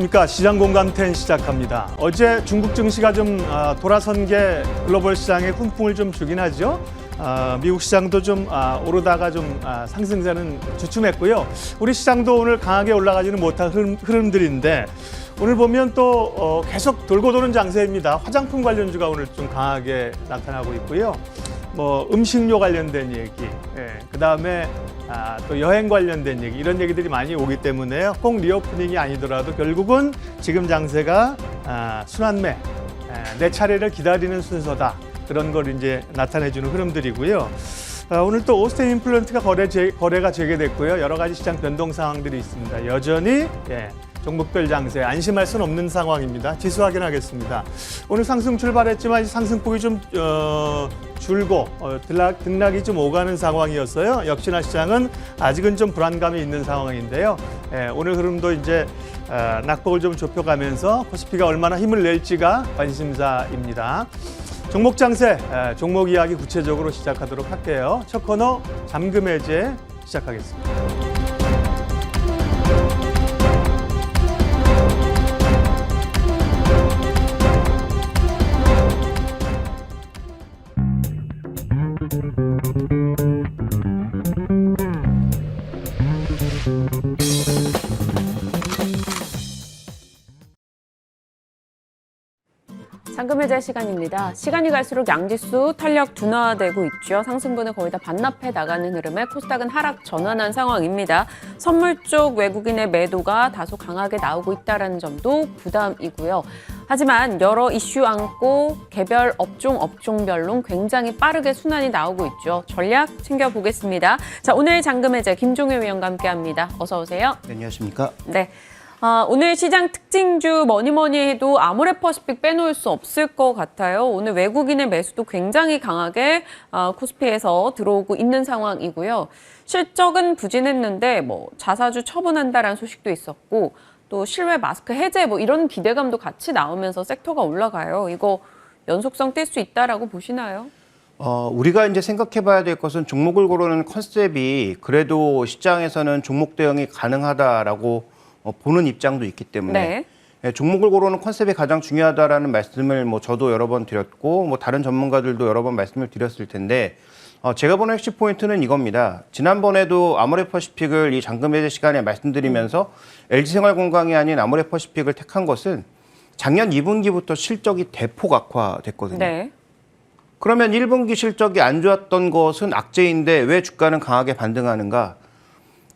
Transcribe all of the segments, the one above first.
그러니까 시장 공감 10 시작합니다. 어제 중국 증시가 좀 돌아선 게 글로벌 시장에 훈풍을 좀 주긴 하죠. 미국 시장도 좀 오르다가 좀 상승세는 주춤했고요. 우리 시장도 오늘 강하게 올라가지는 못한 흐름들인데 오늘 보면 또 계속 돌고 도는 장세입니다. 화장품 관련주가 오늘 좀 강하게 나타나고 있고요. 뭐 음식료 관련된 얘기, 그다음에 또 여행 관련된 얘기, 이런 얘기들이 많이 오기 때문에요. 꼭 리오프닝이 아니더라도 결국은 지금 장세가 순환매, 내 차례를 기다리는 순서다. 그런 걸 이제 나타내주는 흐름들이고요. 오늘 또 오스템 임플란트가 거래가 재개됐고요. 여러 가지 시장 변동 상황들이 있습니다. 여전히 종목별 장세 안심할 수는 없는 상황입니다. 지수 확인하겠습니다. 오늘 상승 출발했지만 상승폭이 좀 줄고 등락이 좀 오가는 상황이었어요. 역시나 시장은 아직은 좀 불안감이 있는 상황인데요. 오늘 흐름도 이제 낙폭을 좀 좁혀가면서 코스피가 얼마나 힘을 낼지가 관심사입니다. 종목 장세, 종목 이야기 구체적으로 시작하도록 할게요. 첫 코너 잠금 해제 시작하겠습니다. 잠금 해제 시간입니다. 시간이 갈수록 양지수 탄력 둔화되고 있죠. 상승분을 거의 다 반납해 나가는 흐름에 코스닥은 하락 전환한 상황입니다. 선물 쪽 외국인의 매도가 다소 강하게 나오고 있다는 점도 부담이고요. 하지만 여러 이슈 안고 개별 업종별로 굉장히 빠르게 순환이 나오고 있죠. 전략 챙겨보겠습니다. 자, 오늘 잠금 해제 김종효 위원과 함께합니다. 어서 오세요. 네, 안녕하십니까? 네. 오늘 시장 특징주 뭐니 해도 아모레퍼시픽 빼놓을 수 없을 것 같아요. 오늘 외국인의 매수도 굉장히 강하게 코스피에서 들어오고 있는 상황이고요. 실적은 부진했는데 자사주 처분한다라는 소식도 있었고 또 실외 마스크 해제 이런 기대감도 같이 나오면서 섹터가 올라가요. 이거 연속성 뗄 수 있다라고 보시나요? 우리가 이제 생각해 봐야 될 것은 종목을 고르는 컨셉이 그래도 시장에서는 종목 대응이 가능하다라고 보는 입장도 있기 때문에 종목을 고르는 컨셉이 가장 중요하다라는 말씀을 저도 여러 번 드렸고 다른 전문가들도 여러 번 말씀을 드렸을 텐데 제가 보는 핵심 포인트는 이겁니다. 지난번에도 아모레퍼시픽을 이 잠금 해제 시간에 말씀드리면서 LG생활건강이 아닌 아모레퍼시픽을 택한 것은 작년 2분기부터 실적이 대폭 악화됐거든요. 네. 그러면 1분기 실적이 안 좋았던 것은 악재인데 왜 주가는 강하게 반등하는가?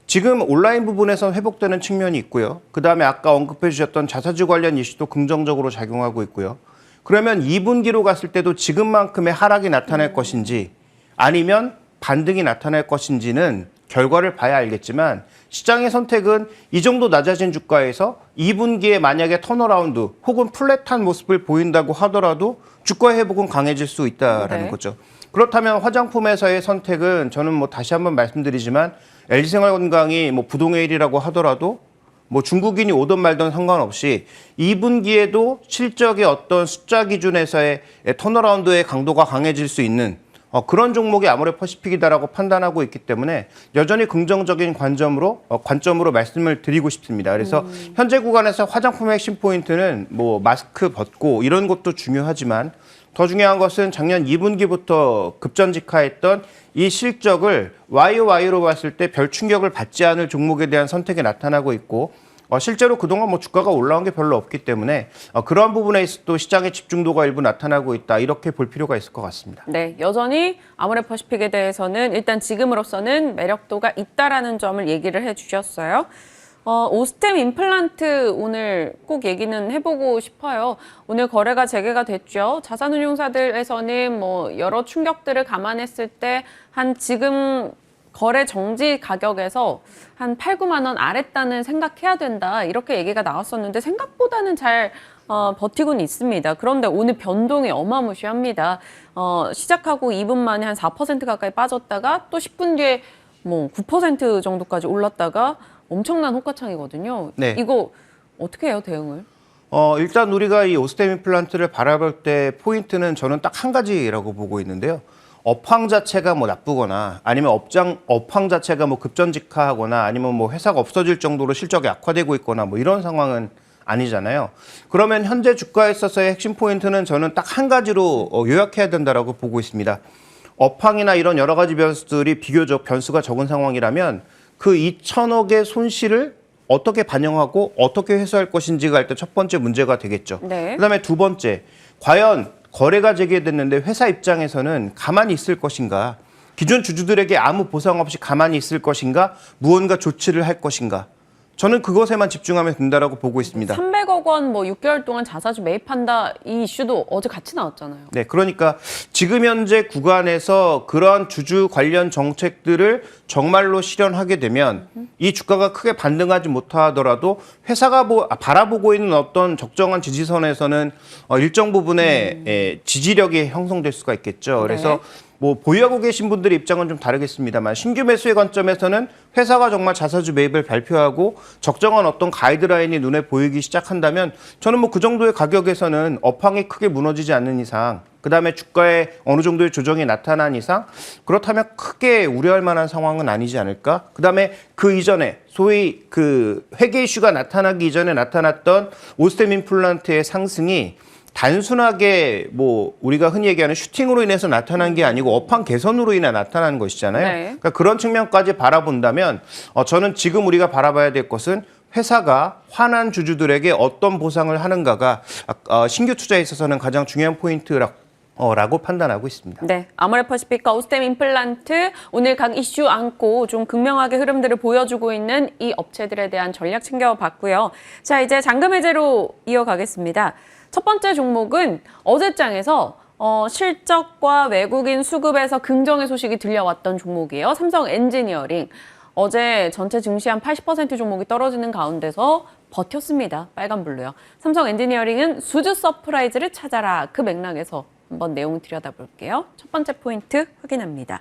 지금 온라인 부분에서 회복되는 측면이 있고요. 그다음에 아까 언급해 주셨던 자사주 관련 이슈도 긍정적으로 작용하고 있고요. 그러면 2분기로 갔을 때도 지금만큼의 하락이 나타날 것인지 아니면 반등이 나타날 것인지는 결과를 봐야 알겠지만 시장의 선택은 이 정도 낮아진 주가에서 2분기에 만약에 턴어라운드 혹은 플랫한 모습을 보인다고 하더라도 주가 회복은 강해질 수 있다라는 거죠. 그렇다면 화장품에서의 선택은 저는 다시 한번 말씀드리지만 LG생활건강이 부동의 1위라고 하더라도 중국인이 오든 말든 상관없이 2분기에도 실적의 어떤 숫자 기준에서의 턴어라운드의 강도가 강해질 수 있는 그런 종목이 아모레퍼시픽이다라고 판단하고 있기 때문에 여전히 긍정적인 관점으로 말씀을 드리고 싶습니다. 그래서 현재 구간에서 화장품의 핵심 포인트는 마스크 벗고 이런 것도 중요하지만 더 중요한 것은 작년 2분기부터 급전직하했던 이 실적을 YOY로 봤을 때 별 충격을 받지 않을 종목에 대한 선택이 나타나고 있고 실제로 그동안 주가가 올라온 게 별로 없기 때문에 그러한 부분에 있어 또 시장의 집중도가 일부 나타나고 있다. 이렇게 볼 필요가 있을 것 같습니다. 네, 여전히 아모레퍼시픽에 대해서는 일단 지금으로서는 매력도가 있다라는 점을 얘기를 해주셨어요. 오스템 임플란트 오늘 꼭 얘기는 해보고 싶어요. 오늘 거래가 재개가 됐죠. 자산운용사들에서는 여러 충격들을 감안했을 때 지금 거래 정지 가격에서 한 8, 9만 원 아랫단은 생각해야 된다. 이렇게 얘기가 나왔었는데 생각보다는 잘 버티고는 있습니다. 그런데 오늘 변동이 어마무시합니다. 시작하고 2분 만에 한 4% 가까이 빠졌다가 또 10분 뒤에 9% 정도까지 올랐다가 엄청난 호가창이거든요. 네. 이거 어떻게 해요, 대응을? 일단 우리가 이 오스템 임플란트를 바라볼 때 포인트는 저는 딱 한 가지라고 보고 있는데요. 업황 자체가 나쁘거나 아니면 업황 자체가 급전직하하거나 아니면 회사가 없어질 정도로 실적이 악화되고 있거나 이런 상황은 아니잖아요. 그러면 현재 주가에 있어서의 핵심 포인트는 저는 딱 한 가지로 요약해야 된다라고 보고 있습니다. 업황이나 이런 여러 가지 변수들이 비교적 변수가 적은 상황이라면 그 2천억의 손실을 어떻게 반영하고 어떻게 회수할 것인지가 일단 첫 번째 문제가 되겠죠. 네. 그다음에 두 번째, 과연 거래가 재개됐는데 회사 입장에서는 가만히 있을 것인가? 기존 주주들에게 아무 보상 없이 가만히 있을 것인가? 무언가 조치를 할 것인가? 저는 그것에만 집중하면 된다라고 보고 있습니다. 300억 원 뭐 6개월 동안 자사주 매입한다 이 이슈도 어제 같이 나왔잖아요. 네, 그러니까 지금 현재 구간에서 그런 주주 관련 정책들을 정말로 실현하게 되면 이 주가가 크게 반등하지 못하더라도 회사가 바라보고 있는 어떤 적정한 지지선에서는 일정 부분의 지지력이 형성될 수가 있겠죠. 그래서 뭐 보유하고 계신 분들의 입장은 좀 다르겠습니다만 신규 매수의 관점에서는 회사가 정말 자사주 매입을 발표하고 적정한 어떤 가이드라인이 눈에 보이기 시작한다면 저는 뭐 그 정도의 가격에서는 업황이 크게 무너지지 않는 이상 그다음에 주가에 어느 정도의 조정이 나타난 이상 그렇다면 크게 우려할 만한 상황은 아니지 않을까? 그다음에 그 이전에 소위 그 회계 이슈가 나타나기 이전에 나타났던 오스템 임플란트의 상승이 단순하게 뭐 우리가 흔히 얘기하는 슈팅으로 인해서 나타난 게 아니고 업황 개선으로 인해 나타난 것이잖아요. 네. 그러니까 그런 측면까지 바라본다면 저는 지금 우리가 바라봐야 될 것은 회사가 화난 주주들에게 어떤 보상을 하는가가 신규 투자에 있어서는 가장 중요한 포인트라고 판단하고 있습니다. 네, 아모레퍼시픽과 오스템 임플란트 오늘 각 이슈 안고 좀 극명하게 흐름들을 보여주고 있는 이 업체들에 대한 전략 챙겨봤고요. 자, 이제 잔금 해제로 이어가겠습니다. 첫 번째 종목은 어제장에서 실적과 외국인 수급에서 긍정의 소식이 들려왔던 종목이에요. 삼성 엔지니어링. 어제 전체 증시 한 80% 종목이 떨어지는 가운데서 버텼습니다. 빨간불로요. 삼성 엔지니어링은 수주 서프라이즈를 찾아라. 그 맥락에서 한번 내용 들여다볼게요. 첫 번째 포인트 확인합니다.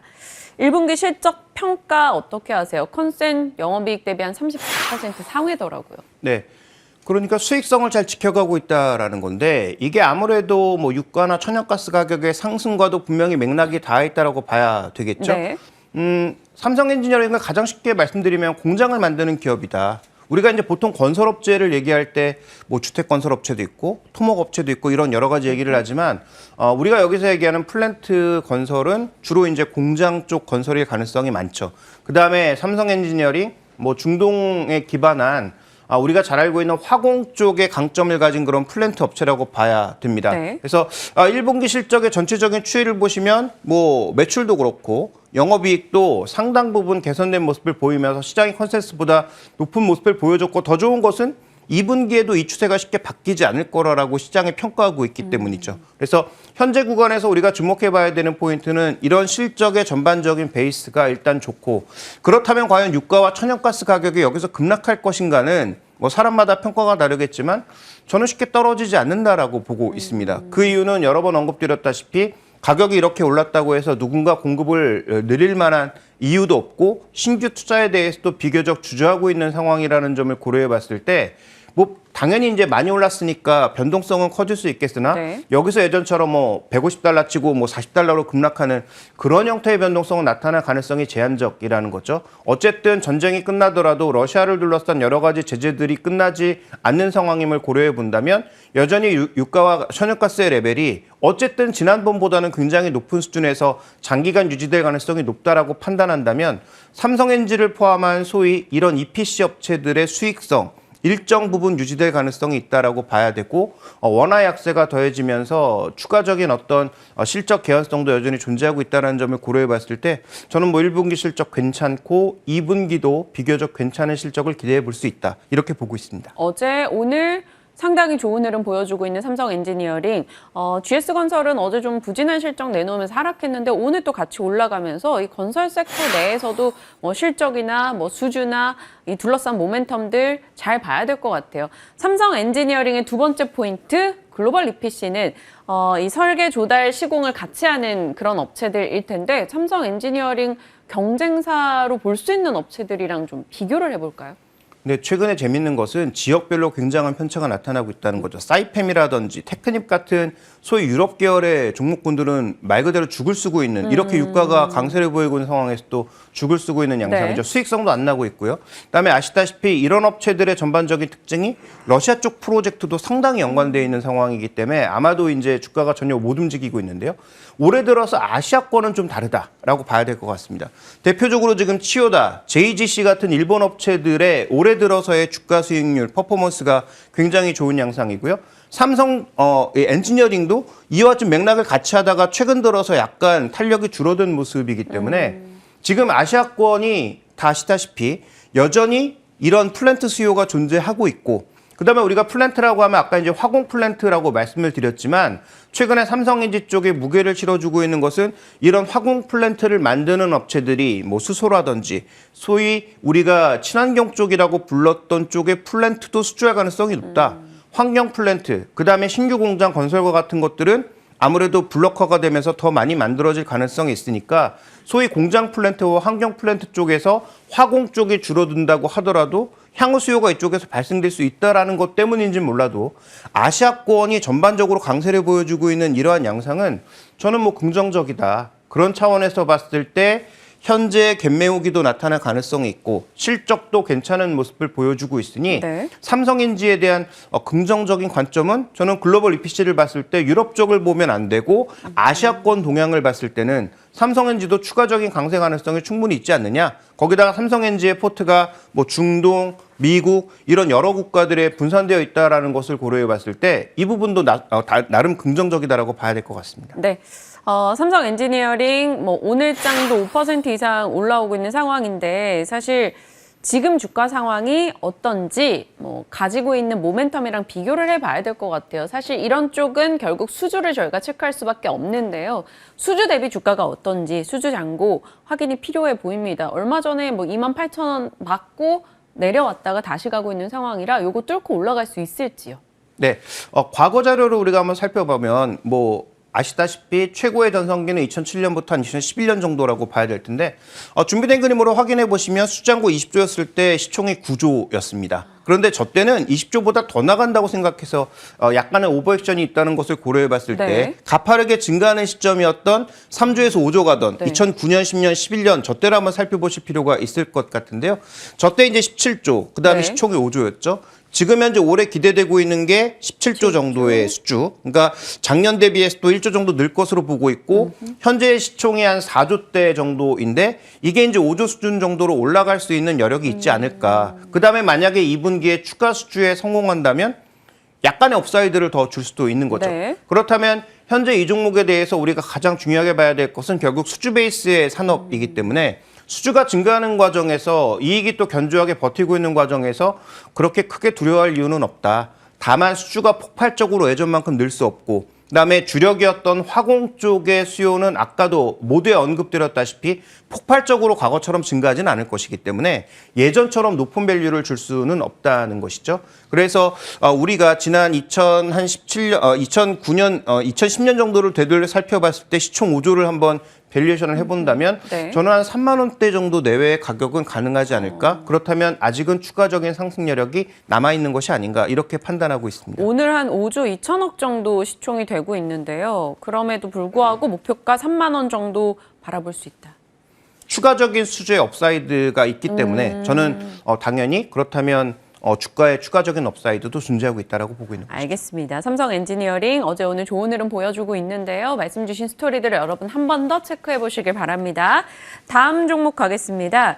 1분기 실적 평가 어떻게 하세요? 컨센 영업이익 대비 한 34% 상회더라고요. 네. 그러니까 수익성을 잘 지켜가고 있다라는 건데 이게 아무래도 뭐 유가나 천연가스 가격의 상승과도 분명히 맥락이 닿아 있다라고 봐야 되겠죠. 네. 삼성 엔지니어링은 가장 쉽게 말씀드리면 공장을 만드는 기업이다. 우리가 이제 보통 건설업체를 얘기할 때 뭐 주택건설업체도 있고 토목업체도 있고 이런 여러 가지 얘기를 하지만 우리가 여기서 얘기하는 플랜트 건설은 주로 이제 공장 쪽 건설일 가능성이 많죠. 그다음에 삼성 엔지니어링 뭐 중동에 기반한 우리가 잘 알고 있는 화공 쪽의 강점을 가진 그런 플랜트 업체라고 봐야 됩니다. 네. 그래서 1분기 실적의 전체적인 추이를 보시면 뭐 매출도 그렇고 영업이익도 상당 부분 개선된 모습을 보이면서 시장의 컨센서스보다 높은 모습을 보여줬고 더 좋은 것은 2분기에도 이 추세가 쉽게 바뀌지 않을 거라고 시장이 평가하고 있기 때문이죠. 그래서 현재 구간에서 우리가 주목해 봐야 되는 포인트는 이런 실적의 전반적인 베이스가 일단 좋고 그렇다면 과연 유가와 천연가스 가격이 여기서 급락할 것인가는 뭐 사람마다 평가가 다르겠지만 저는 쉽게 떨어지지 않는다라고 보고 있습니다. 그 이유는 여러 번 언급드렸다시피 가격이 이렇게 올랐다고 해서 누군가 공급을 늘릴 만한 이유도 없고 신규 투자에 대해서도 비교적 주저하고 있는 상황이라는 점을 고려해 봤을 때 뭐 당연히 이제 많이 올랐으니까 변동성은 커질 수 있겠으나 여기서 예전처럼 뭐 150달러 치고 뭐 40달러로 급락하는 그런 형태의 변동성은 나타날 가능성이 제한적이라는 거죠. 어쨌든 전쟁이 끝나더라도 러시아를 둘러싼 여러 가지 제재들이 끝나지 않는 상황임을 고려해 본다면 여전히 유가와 천연가스의 레벨이 어쨌든 지난번보다는 굉장히 높은 수준에서 장기간 유지될 가능성이 높다라고 판단한다면 삼성엔지를 포함한 소위 이런 EPC 업체들의 수익성 일정 부분 유지될 가능성이 있다라고 봐야 되고 원화 약세가 더해지면서 추가적인 어떤 실적 개연성도 여전히 존재하고 있다는 점을 고려해 봤을 때 저는 뭐 1분기 실적 괜찮고 2분기도 비교적 괜찮은 실적을 기대해 볼 수 있다. 이렇게 보고 있습니다. 어제 오늘 상당히 좋은 흐름 보여주고 있는 삼성 엔지니어링. GS건설은 어제 좀 부진한 실적 내놓으면서 하락했는데 오늘 또 같이 올라가면서 이 건설 섹터 내에서도 뭐 실적이나 뭐 수주나 이 둘러싼 모멘텀들 잘 봐야 될 것 같아요. 삼성 엔지니어링의 두 번째 포인트, 글로벌 EPC는 이 설계 조달 시공을 같이 하는 그런 업체들일 텐데 삼성 엔지니어링 경쟁사로 볼 수 있는 업체들이랑 좀 비교를 해볼까요? 근데 최근에 재밌는 것은 지역별로 굉장한 편차가 나타나고 있다는 거죠. 사이팸이라든지 테크닙 같은 소위 유럽 계열의 종목군들은 말 그대로 죽을 쓰고 있는 이렇게 유가가 강세를 보이고 있는 상황에서 또 죽을 쓰고 있는 양상이죠. 네. 수익성도 안 나고 있고요. 그다음에 아시다시피 이런 업체들의 전반적인 특징이 러시아 쪽 프로젝트도 상당히 연관되어 있는 상황이기 때문에 아마도 이제 주가가 전혀 못 움직이고 있는데요. 올해 들어서 아시아권은 좀 다르다라고 봐야 될 것 같습니다. 대표적으로 지금 치요다, JGC 같은 일본 업체들의 올해 들어서의 주가 수익률 퍼포먼스가 굉장히 좋은 양상이고요. 삼성 엔지니어링도 이와 같은 맥락을 같이 하다가 최근 들어서 약간 탄력이 줄어든 모습이기 때문에 지금 아시아권이 다 아시다시피 여전히 이런 플랜트 수요가 존재하고 있고 그다음에 우리가 플랜트라고 하면 아까 이제 화공 플랜트라고 말씀을 드렸지만 최근에 삼성엔지 쪽에 무게를 실어주고 있는 것은 이런 화공 플랜트를 만드는 업체들이 뭐 수소라든지 소위 우리가 친환경 쪽이라고 불렀던 쪽의 플랜트도 수주할 가능성이 높다. 환경 플랜트, 그다음에 신규 공장 건설과 같은 것들은 아무래도 블록화가 되면서 더 많이 만들어질 가능성이 있으니까 소위 공장 플랜트와 환경 플랜트 쪽에서 화공 쪽이 줄어든다고 하더라도 향후 수요가 이쪽에서 발생될 수 있다라는 것 때문인지는 몰라도 아시아권이 전반적으로 강세를 보여주고 있는 이러한 양상은 저는 뭐 긍정적이다. 그런 차원에서 봤을 때 현재 갭매우기도 나타날 가능성이 있고 실적도 괜찮은 모습을 보여주고 있으니 네. 삼성엔지에 대한 긍정적인 관점은 저는 글로벌 EPC를 봤을 때 유럽 쪽을 보면 안 되고 아시아권 동향을 봤을 때는 삼성엔지도 추가적인 강세 가능성이 충분히 있지 않느냐. 거기다가 삼성엔지의 포트가 뭐 중동, 미국 이런 여러 국가들에 분산되어 있다라는 것을 고려해 봤을 때 이 부분도 나름 긍정적이다라고 봐야 될 것 같습니다. 네. 삼성 엔지니어링 뭐 오늘장도 5% 이상 올라오고 있는 상황인데 사실 지금 주가 상황이 어떤지 뭐 가지고 있는 모멘텀이랑 비교를 해봐야 될 것 같아요. 사실 이런 쪽은 결국 수주를 저희가 체크할 수밖에 없는데요. 수주 대비 주가가 어떤지 수주 잔고 확인이 필요해 보입니다. 얼마 전에 뭐 28,000원 맞고 내려왔다가 다시 가고 있는 상황이라 요거 뚫고 올라갈 수 있을지요. 네, 과거 자료를 우리가 한번 살펴보면 뭐 아시다시피 최고의 전성기는 2007년부터 한 2011년 정도라고 봐야 될 텐데 준비된 그림으로 확인해 보시면 수장고 20조였을 때 시총이 9조였습니다. 그런데 저 때는 20조보다 더 나간다고 생각해서 약간의 오버액션이 있다는 것을 고려해 봤을 네. 때 가파르게 증가하는 시점이었던 3조에서 5조 가던 네. 2009년, 10년, 11년 저 때를 한번 살펴보실 필요가 있을 것 같은데요. 저 때 이제 17조, 그다음에 네. 시총이 5조였죠. 지금 현재 올해 기대되고 있는 게 17조 정도의 수주. 그러니까 작년 대비해서 또 1조 정도 늘 것으로 보고 있고 현재 시총이 한 4조대 정도인데 이게 이제 5조 수준 정도로 올라갈 수 있는 여력이 있지 않을까. 그다음에 만약에 2분기에 추가 수주에 성공한다면 약간의 업사이드를 더 줄 수도 있는 거죠. 네. 그렇다면 현재 이 종목에 대해서 우리가 가장 중요하게 봐야 될 것은 결국 수주 베이스의 산업이기 때문에 수주가 증가하는 과정에서 이익이 또 견조하게 버티고 있는 과정에서 그렇게 크게 두려워할 이유는 없다. 다만 수주가 폭발적으로 예전만큼 늘 수 없고 그다음에 주력이었던 화공 쪽의 수요는 아까도 모두에 언급드렸다시피 폭발적으로 과거처럼 증가하지는 않을 것이기 때문에 예전처럼 높은 밸류를 줄 수는 없다는 것이죠. 그래서 우리가 지난 2009년, 2010년 정도를 되돌려 살펴봤을 때 시총 5조를 한번 밸류에이션을 해본다면 네. 저는 한 3만 원대 정도 내외의 가격은 가능하지 않을까? 그렇다면 아직은 추가적인 상승 여력이 남아있는 것이 아닌가 이렇게 판단하고 있습니다. 오늘 한 5조 2천억 정도 시총이 되고 있는데요. 그럼에도 불구하고 목표가 3만 원 정도 바라볼 수 있다. 추가적인 수주의 업사이드가 있기 때문에 저는 당연히 그렇다면 주가의 추가적인 업사이드도 존재하고 있다고 보고 있는 거죠. 알겠습니다. 삼성 엔지니어링 어제 오늘 좋은 흐름 보여주고 있는데요. 말씀 주신 스토리들을 여러분 한 번 더 체크해 보시길 바랍니다. 다음 종목 가겠습니다.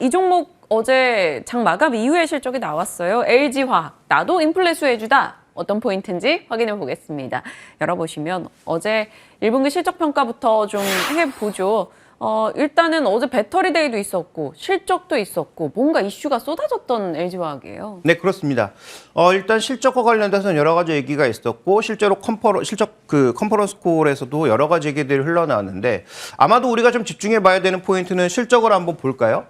이 종목 어제 장 마감 이후에 실적이 나왔어요. LG화학 나도 인플레 수혜주다. 어떤 포인트인지 확인해 보겠습니다. 열어보시면 어제 1분기 실적 평가부터 좀 해보죠. 일단은 어제 배터리 데이도 있었고 실적도 있었고 뭔가 이슈가 쏟아졌던 LG화학이에요. 네, 그렇습니다. 일단 실적과 관련돼서는 여러 가지 얘기가 있었고 실제로 컨퍼런스 콜에서도 여러 가지 얘기들이 흘러나왔는데 아마도 우리가 좀 집중해 봐야 되는 포인트는 실적을 한번 볼까요?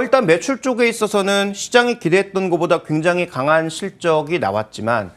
일단 매출 쪽에 있어서는 시장이 기대했던 것보다 굉장히 강한 실적이 나왔지만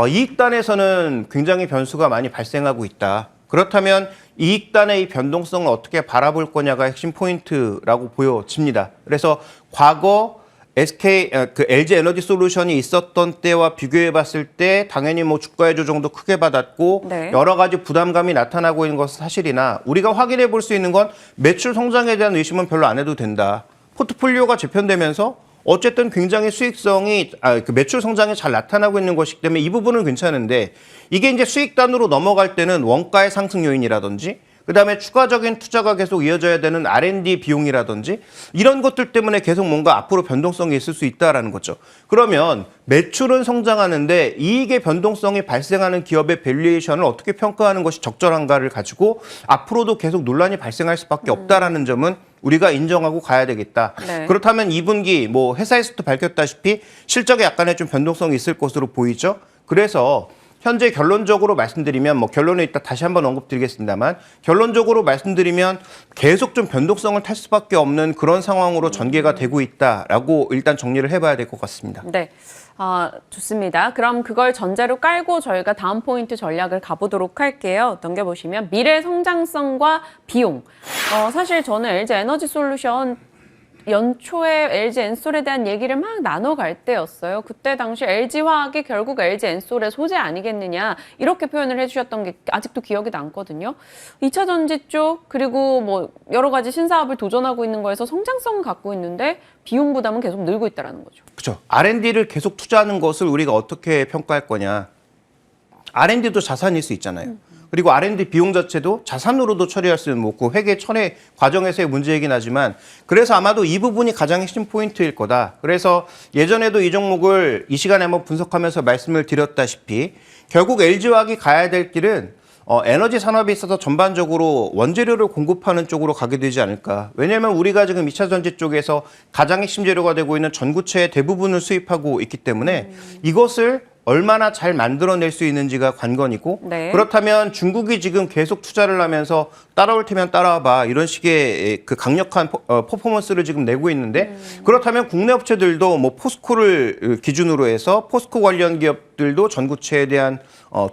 이익단에서는 굉장히 변수가 많이 발생하고 있다. 그렇다면 이익단의 이 변동성을 어떻게 바라볼 거냐가 핵심 포인트라고 보여집니다. 그래서 과거 그 LG 에너지 솔루션이 있었던 때와 비교해 봤을 때 당연히 뭐 주가의 조정도 크게 받았고 네. 여러 가지 부담감이 나타나고 있는 것은 사실이나 우리가 확인해 볼 수 있는 건 매출 성장에 대한 의심은 별로 안 해도 된다. 포트폴리오가 재편되면서 어쨌든 굉장히 수익성이 그 매출 성장이 잘 나타나고 있는 것이기 때문에 이 부분은 괜찮은데 이게 이제 수익단으로 넘어갈 때는 원가의 상승 요인이라든지 그다음에 추가적인 투자가 계속 이어져야 되는 R&D 비용이라든지 이런 것들 때문에 계속 뭔가 앞으로 변동성이 있을 수 있다라는 거죠. 그러면 매출은 성장하는데 이익의 변동성이 발생하는 기업의 밸류에이션을 어떻게 평가하는 것이 적절한가를 가지고 앞으로도 계속 논란이 발생할 수밖에 없다라는 점은 우리가 인정하고 가야 되겠다. 네. 그렇다면 2분기 뭐 회사에서도 밝혔다시피 실적에 약간의 좀 변동성이 있을 것으로 보이죠. 그래서 현재 결론적으로 말씀드리면 뭐 결론은 이따 다시 한번 언급드리겠습니다만 결론적으로 말씀드리면 계속 좀 변동성을 탈 수밖에 없는 그런 상황으로 전개가 되고 있다라고 일단 정리를 해봐야 될 것 같습니다. 네. 좋습니다. 그럼 그걸 전제로 깔고 저희가 다음 포인트 전략을 가보도록 할게요. 넘겨보시면 미래 성장성과 비용. 사실 저는 LG 에너지 솔루션 연초에 LG 엔솔에 대한 얘기를 막 나눠갈 때였어요. 그때 당시 LG화학이 결국 LG 엔솔의 소재 아니겠느냐 이렇게 표현을 해주셨던 게 아직도 기억이 남거든요. 2차 전지 쪽 그리고 뭐 여러 가지 신사업을 도전하고 있는 거에서 성장성은 갖고 있는데 비용 부담은 계속 늘고 있다는 거죠. 그렇죠. R&D를 계속 투자하는 것을 우리가 어떻게 평가할 거냐. R&D도 자산일 수 있잖아요. 그리고 R&D 비용 자체도 자산으로도 처리할 수 있는 그 회계 처리 과정에서의 문제이긴 하지만 그래서 아마도 이 부분이 가장 핵심 포인트일 거다. 그래서 예전에도 이 종목을 이 시간에 한번 분석하면서 말씀을 드렸다시피 결국 LG화학이 가야 될 길은 에너지 산업에 있어서 전반적으로 원재료를 공급하는 쪽으로 가게 되지 않을까. 왜냐하면 우리가 지금 2차 전지 쪽에서 가장 핵심 재료가 되고 있는 전구체의 대부분을 수입하고 있기 때문에 이것을 얼마나 잘 만들어낼 수 있는지가 관건이고 네. 그렇다면 중국이 지금 계속 투자를 하면서 따라올 테면 따라와봐 이런 식의 그 강력한 퍼포먼스를 지금 내고 있는데 그렇다면 국내 업체들도 뭐 포스코를 기준으로 해서 포스코 관련 기업들도 전구체에 대한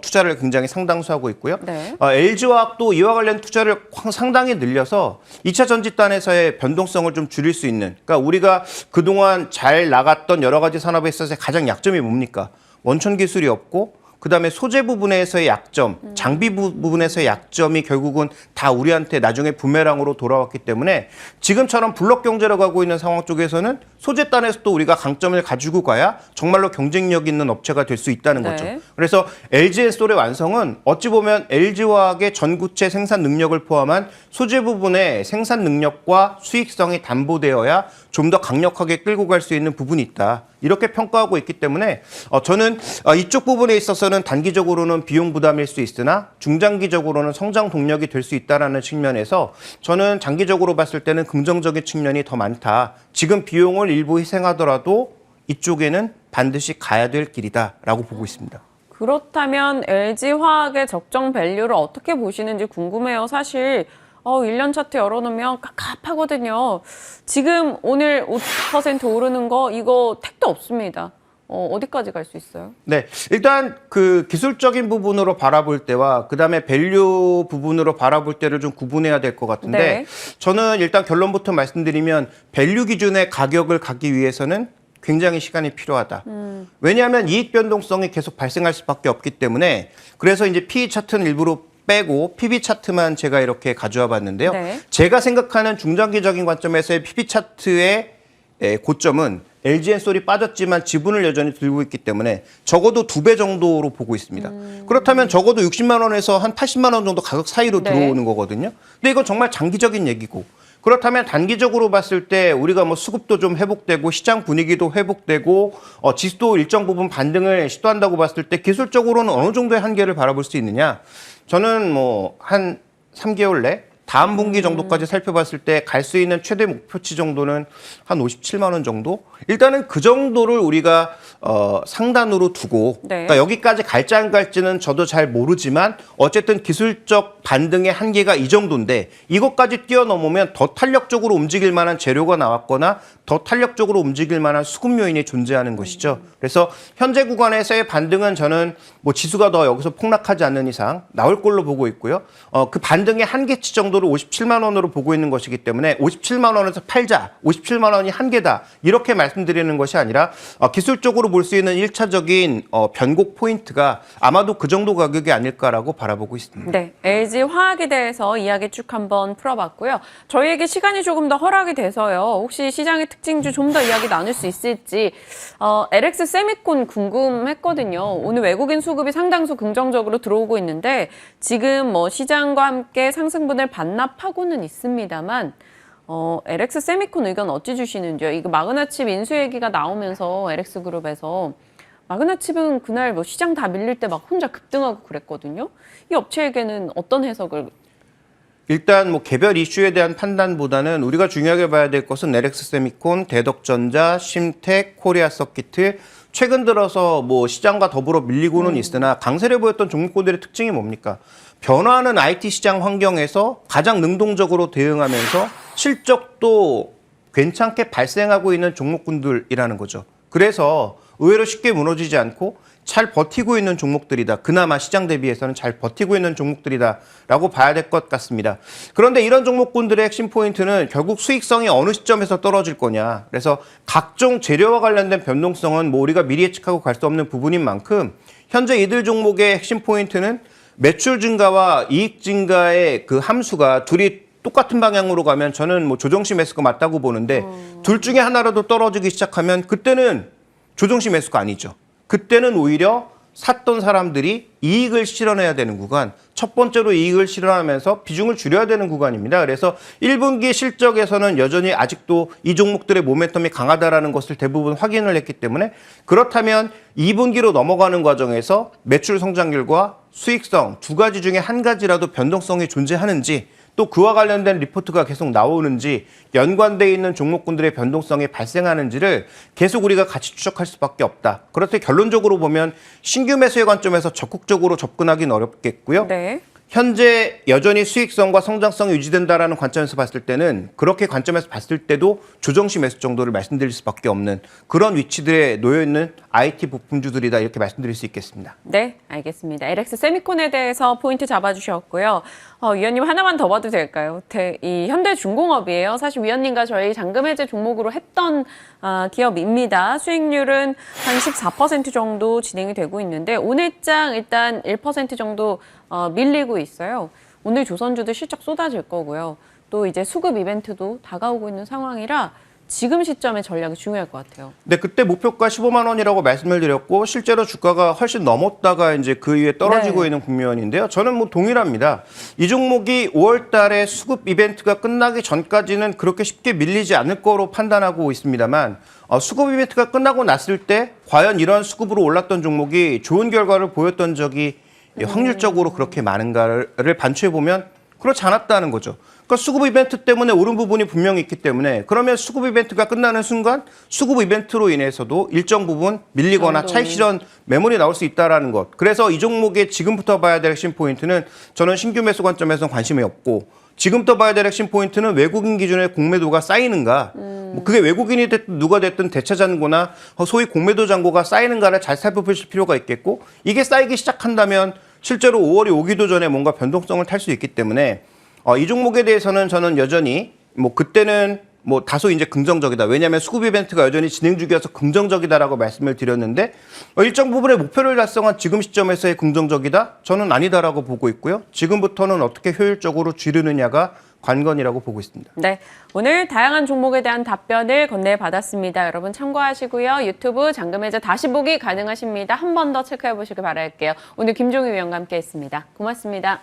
투자를 굉장히 상당수 하고 있고요. 네. LG화학도 이와 관련 투자를 상당히 늘려서 2차 전지단에서의 변동성을 좀 줄일 수 있는 그러니까 우리가 그동안 잘 나갔던 여러 가지 산업에 있어서의 가장 약점이 뭡니까? 원천 기술이 없고 그다음에 소재 부분에서의 약점, 장비 부분에서의 약점이 결국은 다 우리한테 나중에 부메랑으로 돌아왔기 때문에 지금처럼 블록 경제로 가고 있는 상황 쪽에서는 소재단에서도 우리가 강점을 가지고 가야 정말로 경쟁력 있는 업체가 될 수 있다는 네. 거죠. 그래서 LG엔솔의 완성은 어찌 보면 LG화학의 전구체 생산 능력을 포함한 소재 부분의 생산 능력과 수익성이 담보되어야 좀 더 강력하게 끌고 갈 수 있는 부분이 있다. 이렇게 평가하고 있기 때문에 저는 이쪽 부분에 있어서는 단기적으로는 비용 부담일 수 있으나 중장기적으로는 성장 동력이 될 수 있다는 측면에서 저는 장기적으로 봤을 때는 긍정적인 측면이 더 많다. 지금 비용을 일부 희생하더라도 이쪽에는 반드시 가야 될 길이다라고 보고 있습니다. 그렇다면 LG화학의 적정 밸류를 어떻게 보시는지 궁금해요. 사실 1년 차트 열어놓으면 깝깝하거든요. 지금 오늘 5% 오르는 거 이거 택도 없습니다. 어디까지 갈 수 있어요? 네, 일단 그 기술적인 부분으로 바라볼 때와 그다음에 밸류 부분으로 바라볼 때를 좀 구분해야 될 것 같은데 네. 저는 일단 결론부터 말씀드리면 밸류 기준의 가격을 가기 위해서는 굉장히 시간이 필요하다. 왜냐하면 이익 변동성이 계속 발생할 수밖에 없기 때문에 그래서 이제 PE 차트는 일부러 빼고 PB 차트만 제가 이렇게 가져와 봤는데요. 네. 제가 생각하는 중장기적인 관점에서의 PB 차트의 고점은 LG엔솔이 빠졌지만 지분을 여전히 들고 있기 때문에 적어도 2배 정도로 보고 있습니다. 그렇다면 적어도 60만 원에서 한 80만 원 정도 가격 사이로 네. 들어오는 거거든요. 근데 이건 정말 장기적인 얘기고 그렇다면 단기적으로 봤을 때 우리가 뭐 수급도 좀 회복되고 시장 분위기도 회복되고 지수도 일정 부분 반등을 시도한다고 봤을 때 기술적으로는 어느 정도의 한계를 바라볼 수 있느냐? 저는 뭐 한 3개월 내 다음 분기 정도까지 살펴봤을 때 갈 수 있는 최대 목표치 정도는 한 57만 원 정도? 일단은 그 정도를 우리가 상단으로 두고 네. 그러니까 여기까지 갈지 안 갈지는 저도 잘 모르지만 어쨌든 기술적 반등의 한계가 이 정도인데 이것까지 뛰어넘으면 더 탄력적으로 움직일 만한 재료가 나왔거나 더 탄력적으로 움직일 만한 수급 요인이 존재하는 것이죠. 그래서 현재 구간에서의 반등은 저는 뭐 지수가 더 여기서 폭락하지 않는 이상 나올 걸로 보고 있고요. 그 반등의 한계치 정도 정도를 57만 원으로 보고 있는 것이기 때문에 57만 원에서 팔자, 57만 원이 한계다 이렇게 말씀드리는 것이 아니라 기술적으로 볼 수 있는 1차적인 변곡 포인트가 아마도 그 정도 가격이 아닐까라고 바라보고 있습니다. 네, LG 화학에 대해서 이야기 쭉 한번 풀어봤고요. 저희에게 시간이 조금 더 허락이 돼서요. 혹시 시장의 특징주 좀 더 이야기 나눌 수 있을지 LX 세미콘 궁금했거든요. 오늘 외국인 수급이 상당수 긍정적으로 들어오고 있는데 지금 뭐 시장과 함께 상승분을 반납하고는 있습니다만 LX 세미콘 의견 어찌 주시는지요? 이거 마그나칩 인수 얘기가 나오면서 LX 그룹에서 마그나칩은 그날 뭐 시장 다 밀릴 때 막 혼자 급등하고 그랬거든요. 이 업체에게는 어떤 해석을? 일단 뭐 개별 이슈에 대한 판단보다는 우리가 중요하게 봐야 될 것은 LX 세미콘, 대덕전자, 심텍, 코리아 서키트 최근 들어서 뭐 시장과 더불어 밀리고는 있으나 강세를 보였던 종목군들의 특징이 뭡니까? 변화하는 IT 시장 환경에서 가장 능동적으로 대응하면서 실적도 괜찮게 발생하고 있는 종목군들이라는 거죠. 그래서 의외로 쉽게 무너지지 않고 잘 버티고 있는 종목들이다. 그나마 시장 대비해서는 잘 버티고 있는 종목들이다라고 봐야 될 것 같습니다. 그런데 이런 종목군들의 핵심 포인트는 결국 수익성이 어느 시점에서 떨어질 거냐. 그래서 각종 재료와 관련된 변동성은 뭐 우리가 미리 예측하고 갈 수 없는 부분인 만큼 현재 이들 종목의 핵심 포인트는 매출 증가와 이익 증가의 그 함수가 둘이 똑같은 방향으로 가면 저는 뭐 조정시 매수가 맞다고 보는데 둘 중에 하나라도 떨어지기 시작하면 그때는 조정시 매수가 아니죠. 그때는 오히려 샀던 사람들이 이익을 실현해야 되는 구간, 첫 번째로 이익을 실현하면서 비중을 줄여야 되는 구간입니다. 그래서 1분기 실적에서는 여전히 아직도 이 종목들의 모멘텀이 강하다라는 것을 대부분 확인을 했기 때문에 그렇다면 2분기로 넘어가는 과정에서 매출 성장률과 수익성 두 가지 중에 한 가지라도 변동성이 존재하는지 또 그와 관련된 리포트가 계속 나오는지 연관되어 있는 종목군들의 변동성이 발생하는지를 계속 우리가 같이 추적할 수밖에 없다. 그렇게 결론적으로 보면 신규 매수의 관점에서 적극적으로 접근하기는 어렵겠고요. 네. 현재 여전히 수익성과 성장성이 유지된다라는 관점에서 봤을 때는 그렇게 관점에서 봤을 때도 조정시 매수 정도를 말씀드릴 수밖에 없는 그런 위치들에 놓여있는 IT 부품주들이다 이렇게 말씀드릴 수 있겠습니다. 네, 알겠습니다. LX 세미콘에 대해서 포인트 잡아주셨고요. 위원님 하나만 더 봐도 될까요? 이 현대중공업이에요. 사실 위원님과 저희 잔금 해제 종목으로 했던 기업입니다. 수익률은 한 14% 정도 진행이 되고 있는데 오늘장 일단 1% 정도 밀리고 있어요. 오늘 조선주도 실적 쏟아질 거고요. 또 이제 수급 이벤트도 다가오고 있는 상황이라 지금 시점의 전략이 중요할 것 같아요. 네, 그때 목표가 15만 원이라고 말씀을 드렸고 실제로 주가가 훨씬 넘었다가 이제 그 이후에 떨어지고 있는 국면인데요. 저는 뭐 동일합니다. 이 종목이 5월 달에 수급 이벤트가 끝나기 전까지는 그렇게 쉽게 밀리지 않을 거로 판단하고 있습니다만 수급 이벤트가 끝나고 났을 때 과연 이러한 수급으로 올랐던 종목이 좋은 결과를 보였던 적이 확률적으로 그렇게 많은가를 반추해 보면 그렇지 않았다는 거죠. 그러니까 수급 이벤트 때문에 오른 부분이 분명히 있기 때문에 그러면 수급 이벤트가 끝나는 순간 수급 이벤트로 인해서도 일정 부분 밀리거나 차익 실현 매물이 나올 수 있다는 것. 그래서 이 종목의 지금부터 봐야 될 핵심 포인트는 저는 신규 매수 관점에서는 관심이 없고 지금부터 봐야 될 핵심 포인트는 외국인 기준의 공매도가 쌓이는가. 뭐 그게 외국인이 됐든 누가 됐든 대차 잔고나 소위 공매도 잔고가 쌓이는가를 잘 살펴보실 필요가 있겠고 이게 쌓이기 시작한다면 실제로 5월이 오기도 전에 뭔가 변동성을 탈 수 있기 때문에 이 종목에 대해서는 저는 여전히 뭐 그때는 뭐 다소 이제 긍정적이다. 왜냐하면 수급 이벤트가 여전히 진행 중이어서 긍정적이다라고 말씀을 드렸는데 일정 부분의 목표를 달성한 지금 시점에서의 긍정적이다? 저는 아니다라고 보고 있고요. 지금부터는 어떻게 효율적으로 줄이느냐가 관건이라고 보고 있습니다. 네, 오늘 다양한 종목에 대한 답변을 건네받았습니다. 여러분 참고하시고요. 유튜브 잔금해제 다시 보기 가능하십니다. 한 번 더 체크해 보시길 바랄게요. 오늘 김종희 위원과 함께했습니다. 고맙습니다.